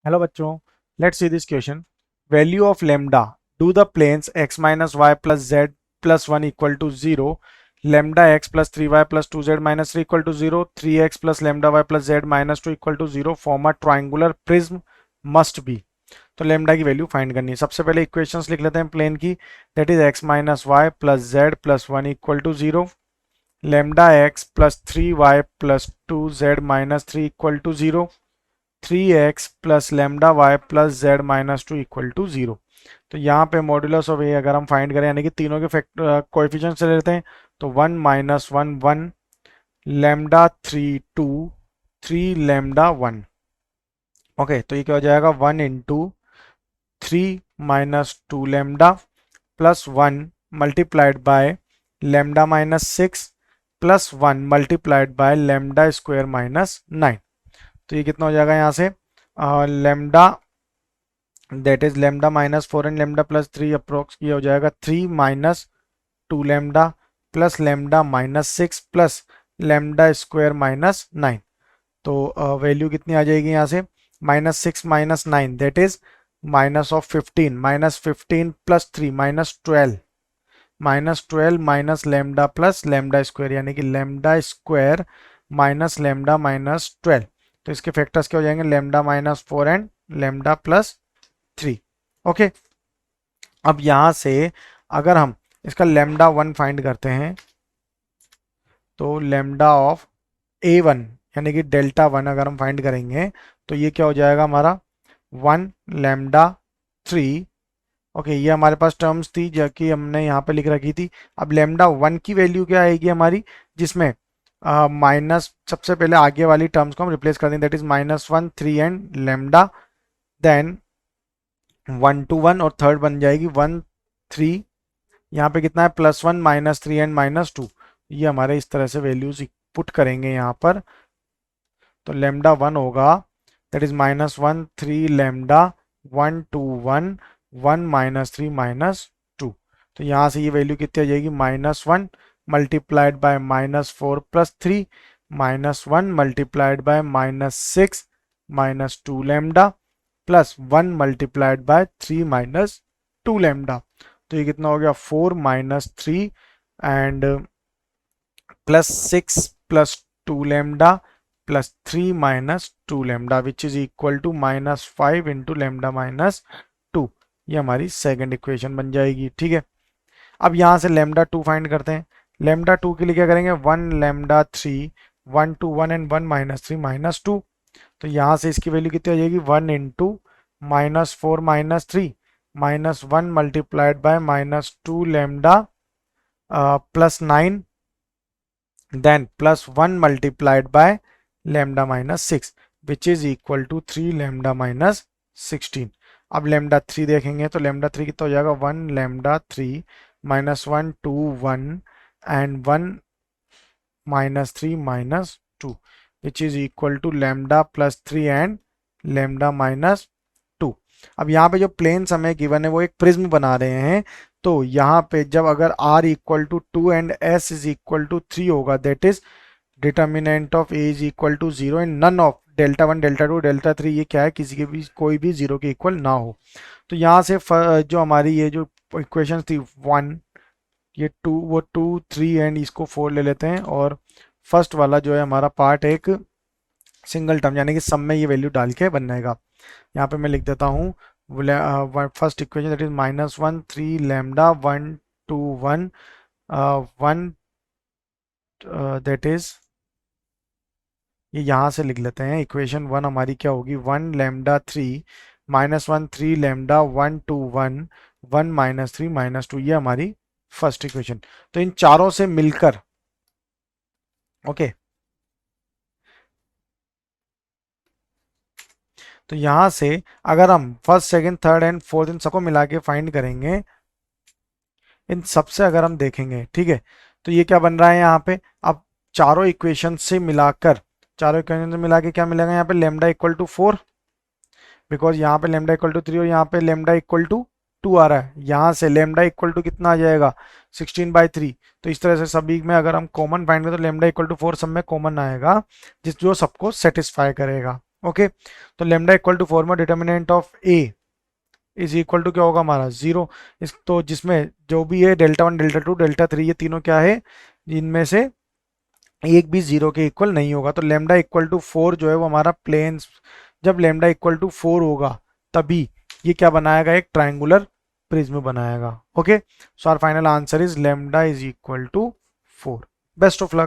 Hello बच्चों, let's see this question. Value of lambda, do the planes x minus Y plus Z plus one equal to zero, lambda X plus three Y plus two Z minus three equal to zero, three X plus lambda Y plus Z minus two equal to zero form a triangular prism must be. तो lambda की value find करनी है। सबसे पहले equations लिख लेते हैं plane की। That is X minus Y plus Z plus one equal to zero, lambda X plus three Y plus two Z minus three equal to zero, three X plus lambda Y plus Z minus two equal to zero. तो यहाँ पे modulus of ए अगर हम find करें यानी कि तीनों के फैक्टर कोएफिशिएंट से लेते हैं तो one minus one one, lambda three two, three lambda one. Okay, तो ये क्या हो जाएगा one into three minus two lambda plus one multiplied by lambda minus six plus one multiplied by lambda square minus nine. तो ये कितना हो जाएगा यहाँ से lambda that is lambda minus four and lambda plus three approx ये हो जाएगा three minus two lambda plus lambda minus six plus lambda square minus nine. तो वैल्यू कितनी आ जाएगी यहाँ से minus six minus nine that is minus of fifteen, minus fifteen plus three minus twelve, minus twelve minus lambda plus lambda square यानी कि lambda square minus lambda minus twelve. तो इसके फैक्टर्स क्या हो जाएंगे lambda minus four and lambda plus three. Okay, अब यहां से अगर हम इसका लेमडा वन फाइंड करते हैं तो लेमडा ऑफ ए वन यानी कि डेल्टा वन अगर हम फाइंड करेंगे तो ये क्या हो जाएगा हमारा वन लेमडा थ्री। ओके, ये हमारे पास टर्म्स थी जो कि हमने यहाँ पे लिख रखी थी। अब लेमडा वन की वैल्यू क्या आएगी हमारी, जिसमें माइनस सबसे पहले आगे वाली टर्म्स को हम रिप्लेस कर देंगे that is minus one three and lambda, then one two one और थर्ड बन जाएगी वन थ्री। यहाँ पे कितना है plus one minus three and minus two. ये हमारे इस तरह से वैल्यूज पुट करेंगे यहाँ पर। तो लेमडा वन होगा that is minus one three lambda one two one one minus three minus two. तो यहाँ से ये वैल्यू कितनी आ जाएगी minus one multiplied by minus four plus three minus one multiplied by minus six minus two lambda plus one multiplied by three minus two lambda. तो ये कितना हो गया four minus three and plus six plus two lambda plus three minus two lambda which is equal to minus five into lambda minus two. ये हमारी second equation बन जाएगी। ठीक है, अब यहाँ से लेमडा टू फाइंड करते हैं। लेमडा टू के लिए क्या करेंगे one lambda three one two one and one minus three minus two. तो यहाँ से इसकी वैल्यू कितनी आ जाएगी one into minus four minus three minus one multiplied by minus two lambda plus nine then plus one multiplied by lambda minus six which is equal to three lambda minus sixteen. अब lambda three देखेंगे तो lambda three कितना हो जाएगा one lambda three minus one two one and one minus three minus two which is equal to lambda plus three and lambda minus two. अब यहाँ पे जो प्लेन्स हमें गिवन है वो एक प्रिज्म बना रहे हैं। तो यहाँ पे जब अगर r equal to two and s is equal to three होगा that is determinant of a is equal to zero and none of delta one delta two delta three ये क्या है किसी के भी कोई भी जीरो के इक्वल ना हो। तो यहाँ से जो हमारी ये जो इक्वेशन थी वन ये टू वो टू थ्री एंड इसको फोर ले लेते हैं और फर्स्ट वाला जो है हमारा पार्ट एक सिंगल टर्म यानी कि सम में ये वैल्यू डाल के बन जाएगा। यहाँ पे मैं लिख देता हूँ first equation that is minus one three lambda one two one one that is ये यहाँ से लिख लेते हैं। इक्वेशन वन हमारी क्या होगी one lambda three minus one three lambda one two one one minus three minus two ये हमारी फर्स्ट इक्वेशन। तो इन चारों से मिलकर ओके तो यहां से अगर हम first second third and fourth इन सबको मिला के फाइंड करेंगे इन सबसे अगर हम देखेंगे ठीक है तो ये क्या बन रहा है यहाँ पे अब चारों इक्वेशन से मिलाकर चारों इक्वेशन से मिला के क्या मिलेगा यहाँ पे lambda equal to four because यहाँ पे लेमडा इक्वल टू थ्री और यहाँ पे लेमडा इक्वल टू टू आ रहा है। यहाँ से लेमडा इक्वल टू कितना आ जाएगा 16/3। तो इस तरह से सभी में अगर हम कॉमन फाइंड करें तो लेमडा इक्वल टू फोर सब में कॉमन आएगा जिस जो सबको सेटिस्फाई करेगा। ओके, तो लेमडा इक्वल टू 4 में determinant of A is equal to क्या होगा हमारा 0। इस तो जिसमें जो भी है डेल्टा 1 डेल्टा 2 डेल्टा 3 ये तीनों क्या है, इनमें से एक भी 0 के इक्वल नहीं होगा। तो लेमडा इक्वल टू 4 जो है वो हमारा प्लेन्स, जब लेमडा इक्वल टू 4 होगा तभी ये क्या बनाएगा, एक ट्रायंगुलर प्रिज्म बनाएगा। Okay, so our final answer is lambda is equal to 4। Best of luck.